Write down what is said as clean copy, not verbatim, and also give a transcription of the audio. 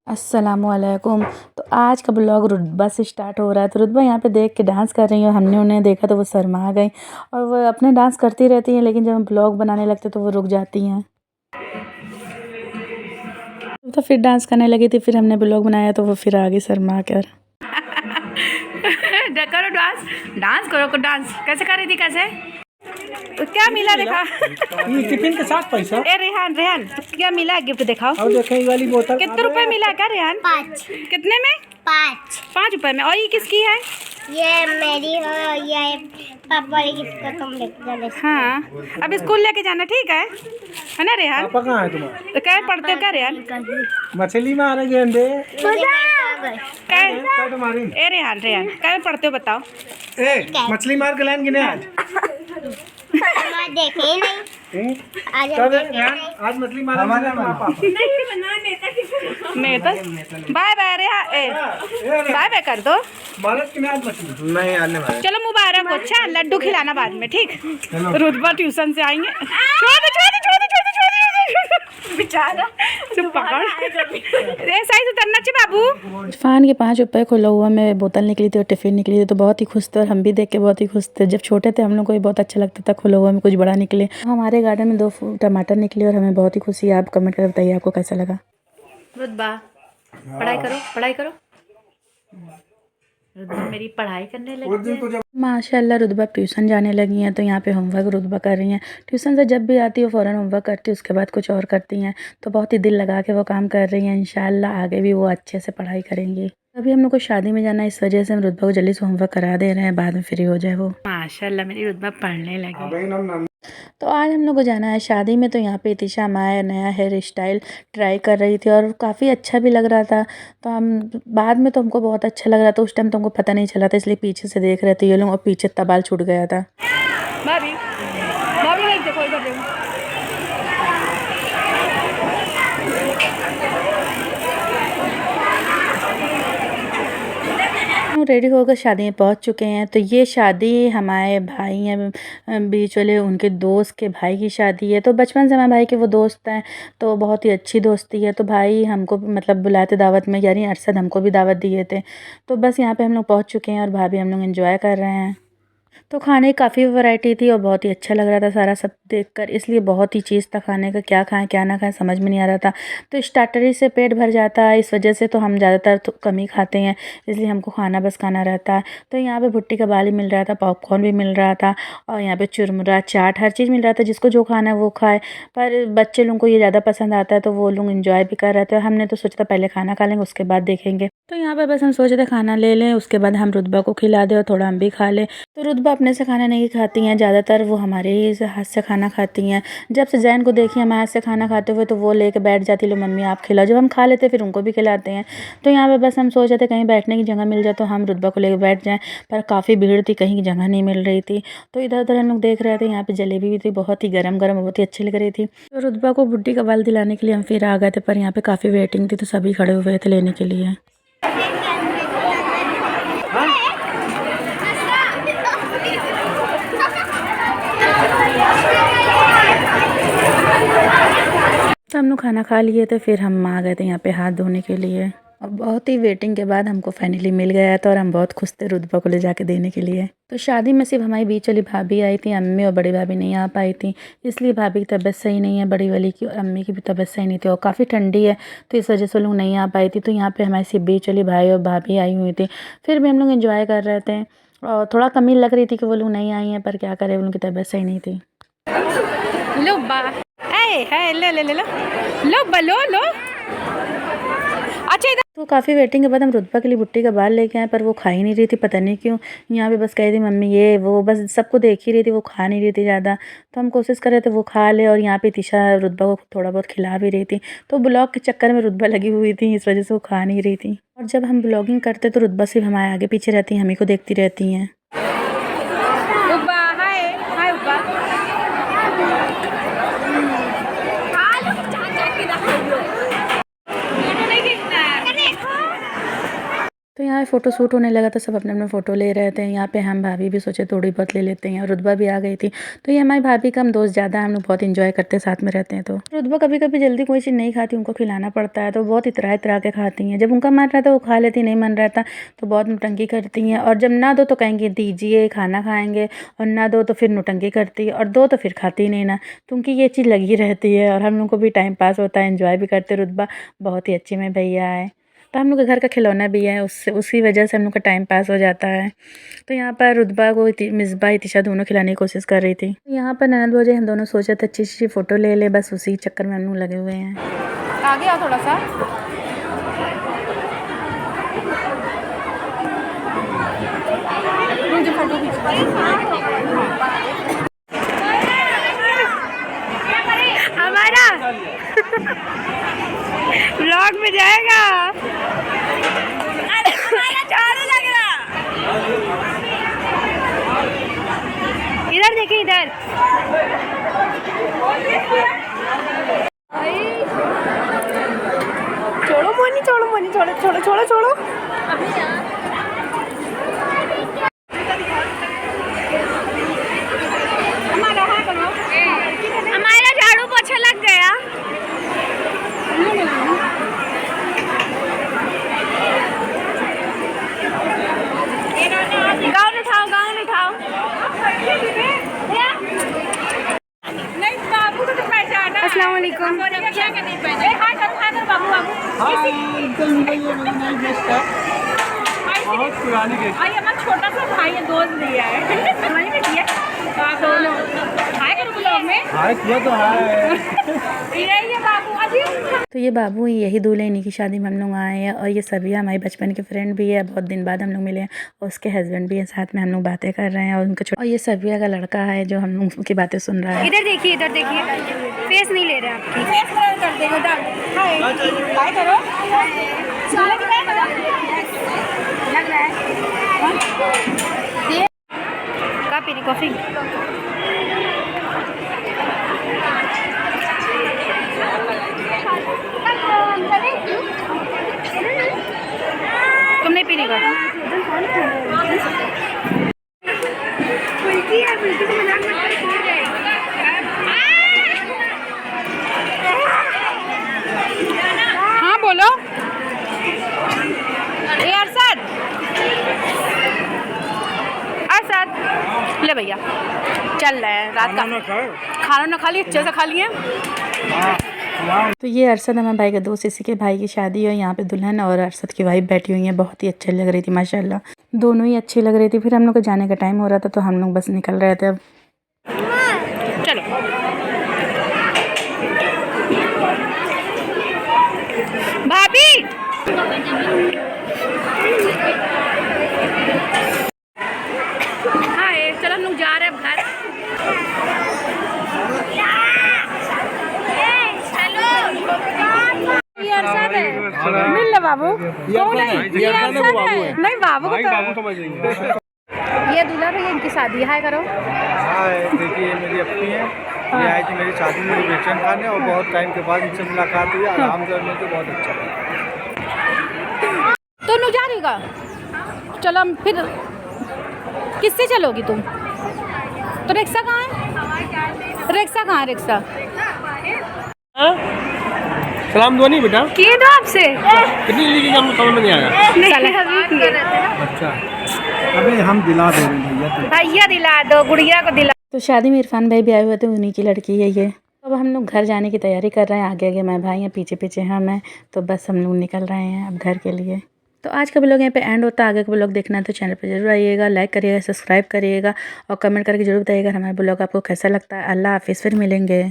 अस्सलामुअलैकुम। तो आज का ब्लॉग रुतबा से स्टार्ट हो रहा है। तो रुतबा यहाँ पे देख के डांस कर रही है और हमने उन्हें देखा तो वो शर्मा गई और वो अपने डांस करती रहती हैं, लेकिन जब हम ब्लॉग बनाने लगते तो वो रुक जाती हैं। तो फिर डांस करने लगी थी, फिर हमने ब्लॉग बनाया तो वो फिर आ गई शर्मा कर। करो डांस, डांस करो, डांस कैसे कर रही थी, कैसे क्या मिला देखा? टिफिन के साथ पैसा। ए रेहान, रेहान क्या मिला गिफ्ट दिखाओ। और देखें वाली बोतल कितने रुपए मिला क्या रेहान? 5। कितने में? 5 रुपए में। और ये किसकी है? ये मेरी हो, ये पापा की, इसको तुम लेके जाना। हाँ, अब स्कूल लेके जाना, ठीक है ना रेहान? पापा कहाँ है तुम्हारे? तो क्या पढ़ते हो क्या रेहान? मछली मारे गेंदे। क्या तुम्हारी? ए रेहान, रेहान क्या पढ़ते हो बताओ? मछली मार के लाइन गिने आज। देखे ही नहीं। आज मछली मारा पापा। मैं तो bye bye Rehan, bye bye कर दो। मारत की आज मछली नहीं आने वाले। चलो मुबारक हो, अच्छा लड्डू खिलाना बाद में, ठीक? रुतबा ट्यूशन से आएंगे। छोड़ दे, छोड़ दे, छोड़ दे, छोड़ दे, छोड़ दे बेचारा, चुप पकड़। सही से उतरना चाहिए बाबू। इरफान के 5 रुपए खुला हुआ में बोतल निकली थी और टिफिन निकली थी, तो बहुत ही खुश थे और हम भी देख के बहुत ही खुश थे। जब छोटे थे हम लोग को भी बहुत अच्छा लगता था खुला हुआ में कुछ बड़ा निकले। हमारे गार्डन में 2 टमाटर निकले और हमें बहुत ही खुशी है। आप कमेंट करके बताइए आपको कैसा लगा। रुतबा पढ़ाई करो, पढ़ाई करो। रुतबा मेरी पढ़ाई करने लगी है। माशाल्लाह रुतबा ट्यूशन जाने लगी हैं, तो यहाँ पे होमवर्क रुतबा कर रही हैं। ट्यूशन से जब भी आती है फ़ौरन होमवर्क करती है, उसके बाद कुछ और करती हैं। तो बहुत ही दिल लगा के वो काम कर रही हैं। इंशाल्लाह आगे भी वो अच्छे से पढ़ाई करेंगी। अभी हम लोग को शादी में जाना है, इस वजह से हम रुतबा को जल्दी से होमवर्क करा दे रहे हैं, बाद में फ्री हो जाए वो। माशाल्लाह मेरी रुतबा पढ़ने लगी। तो आज हम लोग को जाना है शादी में, तो यहाँ पे इतिशा माया नया हेयर स्टाइल ट्राई कर रही थी और काफ़ी अच्छा भी लग रहा था। तो हम बाद में तो हमको बहुत अच्छा लग रहा था, उस टाइम तो हमको पता नहीं चला था, इसलिए पीछे से देख रहे थे ये लोग और पीछे तबाल छूट गया था। भाभी भाभी देखो इधर देखो। रेडी होकर शादी में पहुंच चुके हैं। तो ये शादी हमारे भाई हैं बीच वाले, उनके दोस्त के भाई की शादी है। तो बचपन से हमारे भाई के वो दोस्त हैं, तो बहुत ही अच्छी दोस्ती है। तो भाई हमको मतलब बुलाते दावत में, यानी अरशद हमको भी दावत दिए थे। तो बस यहाँ पे हम लोग पहुँच चुके हैं और भाभी हम लोग एंजॉय कर रहे हैं। तो खाने की काफ़ी वैरायटी थी और बहुत ही अच्छा लग रहा था सारा सब देखकर, इसलिए बहुत ही चीज़ था खाने का, क्या खाएं क्या ना खाएं समझ में नहीं आ रहा था। तो स्टार्टर ही से पेट भर जाता है, इस वजह से तो हम ज़्यादातर तो कम ही खाते हैं, इसलिए हमको खाना बस खाना रहता है। तो यहाँ पे भुट्टी का बाली मिल रहा था, पॉपकॉर्न भी मिल रहा था और यहाँ पे चुरमुरा चाट हर चीज़ मिल रहा था। जिसको जो खाना है वो खाए, पर बच्चे लोगों को ये ज़्यादा पसंद आता है तो वो लोग इंजॉय भी कर रहे थे। हमने तो सोचा था पहले खाना खा लेंगे उसके बाद देखेंगे। तो यहाँ पर बस हम सोचे थे खाना ले लें, उसके बाद हम रुतबा को खिला दें और थोड़ा हम भी खा लें। तो रुतबा अपने से खाना नहीं खाती हैं ज़्यादातर, वो हमारे ही हाथ से खाना खाती हैं। जब से जैन को देखी हमारे हाथ से खाना खाते हुए तो वो लेके बैठ जाती, लो मम्मी आप खिलाओ। जब हम खा लेते फिर उनको भी खिलाते हैं। तो यहाँ पे बस हम सोच रहे थे कहीं बैठने की जगह मिल जाए तो हम रुतबा को लेकर बैठ जाएँ, पर काफ़ी भीड़ थी, कहीं जगह नहीं मिल रही थी। तो इधर उधर हम लोग देख रहे थे। यहाँ पे जलेबी भी थी, बहुत ही गर्म गर्म, बहुत ही अच्छी लग रही थी। तो रुतबा को भुट्टी का बाल दिलाने के लिए हम फिर आ गए थे, पर यहाँ पे काफ़ी वेटिंग थी तो सभी खड़े हुए थे लेने के लिए। तो हम लोग खाना खा लिए थे, फिर हम आ गए थे यहाँ पे हाथ धोने के लिए और बहुत ही वेटिंग के बाद हमको फाइनली मिल गया था और हम बहुत खुश थे रुतबा को ले जाके देने के लिए। तो शादी में सिर्फ हमारी बीच वाली भाभी आई थी, अम्मी और बड़ी भाभी नहीं आ पाई थी, इसलिए भाभी की तबीयत सही नहीं है, बड़ी वाली की और अम्मी की भी तबीयत सही नहीं थी और काफ़ी ठंडी है, तो इस वजह से लोग नहीं आ पाई थी। तो यहाँ पर हमारी सिर्फ बीच वाली भाई और भाभी आई हुई थी, फिर भी हम लोग इन्जॉय कर रहे थे और थोड़ा कमी लग रही थी कि वो लोग नहीं आई हैं, पर क्या करें उनकी तबीयत सही नहीं थी। लो बा है ले ले ले लो लो बलो लो। अच्छा इधर तो काफ़ी वेटिंग के बाद हम रुतबा के लिए भुट्टी का बाल लेके आए, पर वो खा ही नहीं रही थी, पता नहीं क्यों। यहाँ पे बस कह रही थी मम्मी ये वो, बस सबको देख ही रही थी, वो खा नहीं रही थी ज़्यादा। तो हम कोशिश कर रहे थे वो खा ले और यहाँ पे तिशा रुतबा को थोड़ा बहुत खिला भी रही थी। तो ब्लॉग के चक्कर में रुतबा लगी हुई थी, इस वजह से वो खा नहीं रही थी। और जब हम ब्लॉगिंग करते तो रुतबा सिर्फ हमारे आगे पीछे रहती हैं, हम ही को देखती रहती हैं। तो यहाँ फ़ोटो शूट होने लगा तो सब अपने अपने फ़ोटो ले रहे थे। यहाँ पे हम भाभी भी सोचे थोड़ी बहुत ले लेते हैं और रुतबा भी आ गई थी। तो ये हमारी भाभी का हम दोस्त ज़्यादा हम लोग बहुत इंजॉय करते हैं, साथ में रहते हैं। तो रुतबा कभी कभी जल्दी कोई चीज़ नहीं खाती, उनको खिलाना पड़ता है, तो बहुत इतरा इतरा के खाती हैं। जब उनका मन रहता है वो खा लेती, नहीं मन रहता तो बहुत नौटंकी करती हैं। और जब ना दो तो कहेंगे दीजिए खाना खाएँगे, और ना दो तो फिर नौटंकी करती है, और दो तो फिर खाती नहीं ना, क्योंकि ये चीज़ लगी रहती है। और हम लोग को भी टाइम पास होता है, एंजॉय भी करते। रुतबा बहुत ही अच्छी में भैया है, तो हम लोग के घर का खिलौना भी है, उससे उसी वजह से हम लोग का टाइम पास हो जाता है। तो यहाँ पर रुतबा को मिसबा इतिशा दोनों खिलाने की कोशिश कर रही थी। यहाँ पर ननद भौजाई हम दोनों सोचे थे अच्छी अच्छी फ़ोटो ले ले, बस उसी चक्कर में हम लोग लगे हुए हैं। आगे आओ थोड़ा सा। मुझे फोटो हमारा व्लॉग में जाएगा। हमारा झाड़ू लग रहा। इधर देखिए, इधर छोड़ो मोनी, छोड़ो मोनी, छोड़ो छोड़ो छोड़ो छोड़ो। हमारा झाड़ू पोछा लग गया। गाउन उठाओ, गाउन उठाओ। अस्सलाम वालेकुम। बहुत पुरानी छोटा सा भाई है, दोस्त लिया है। हाँ किया तो है। तो ये बाबू यही दूल्हे, इन्हीं की शादी में हम लोग आए हैं। और ये सभी हमारे बचपन के फ्रेंड भी है, बहुत दिन बाद हम लोग मिले हैं। और उसके हस्बैंड भी है, साथ में हम लोग बातें कर रहे हैं। और उनका और ये सबिया का लड़का है जो हम लोग की बातें सुन रहा है। इधर देखिए, इधर देखिए, फेस नहीं ले रहे आपकी। फेस कर देगा। हाय करो। लग रहा है का पीनी कॉफी। तुमने पीने का हाँ बोलो। ए अरशद, अरशद ले भैया, चल रहे हैं रात का खाना ना खा लिए, अच्छे से खा लिए। तो ये अरशद हमारे भाई का दोस्त, इसी के भाई की शादी है। यहाँ पे दुल्हन और अरशद की वाइफ बैठी हुई है, बहुत ही अच्छी लग रही थी माशाल्लाह, दोनों ही अच्छी लग रही थी। फिर हम लोग को जाने का टाइम हो रहा था तो हम लोग बस निकल रहे थे अब। चलो भाभी, हाँ चलो हम लोग जा रहे हैं अब घर। मिल लो बाबू। कौन है? ये अरशद है। नहीं बाबू को ये दूल्हा भैया, इनकी शादी है करो। हाय, देखिए मेरी अपनी है, ये आई थी मेरी शादी में रिएक्शन खाने, और बहुत टाइम के बाद इनसे मुलाकात हुई, आराम करने को बहुत अच्छा लगा। तो नहीं जा रही का? चलो हम फिर किससे चलोगी तुम? तो रिक्शा कहाँ है? रिक्शा कहाँ है? रिक्शा सलाम दुआ नहीं बेटा, किए दो आपसे। कितनी लीजिए, हम समझ में नहीं आया। अच्छा, अबे हम दिला दे रहे हैं भैया, दिला दो गुड़िया को, दिला। तो शादी में इरफान भाई भी आए हुए थे, उन्हीं की लड़की है ये। अब हम लोग घर जाने की तैयारी कर रहे हैं, आगे आगे मैं भाई हैं, पीछे पीछे हम हैं। तो बस हम लोग निकल रहे हैं अब घर के लिए। तो आज का ब्लॉग यहाँ पे एंड होता है। आगे का ब्लॉग देखना है तो चैनल पर जरूर आइएगा, लाइक करिएगा, सब्सक्राइब करिएगा और कमेंट करके जरूर बताइएगा हमारा ब्लॉग आपको कैसा लगता है। अल्लाह हाफिज़, फिर मिलेंगे।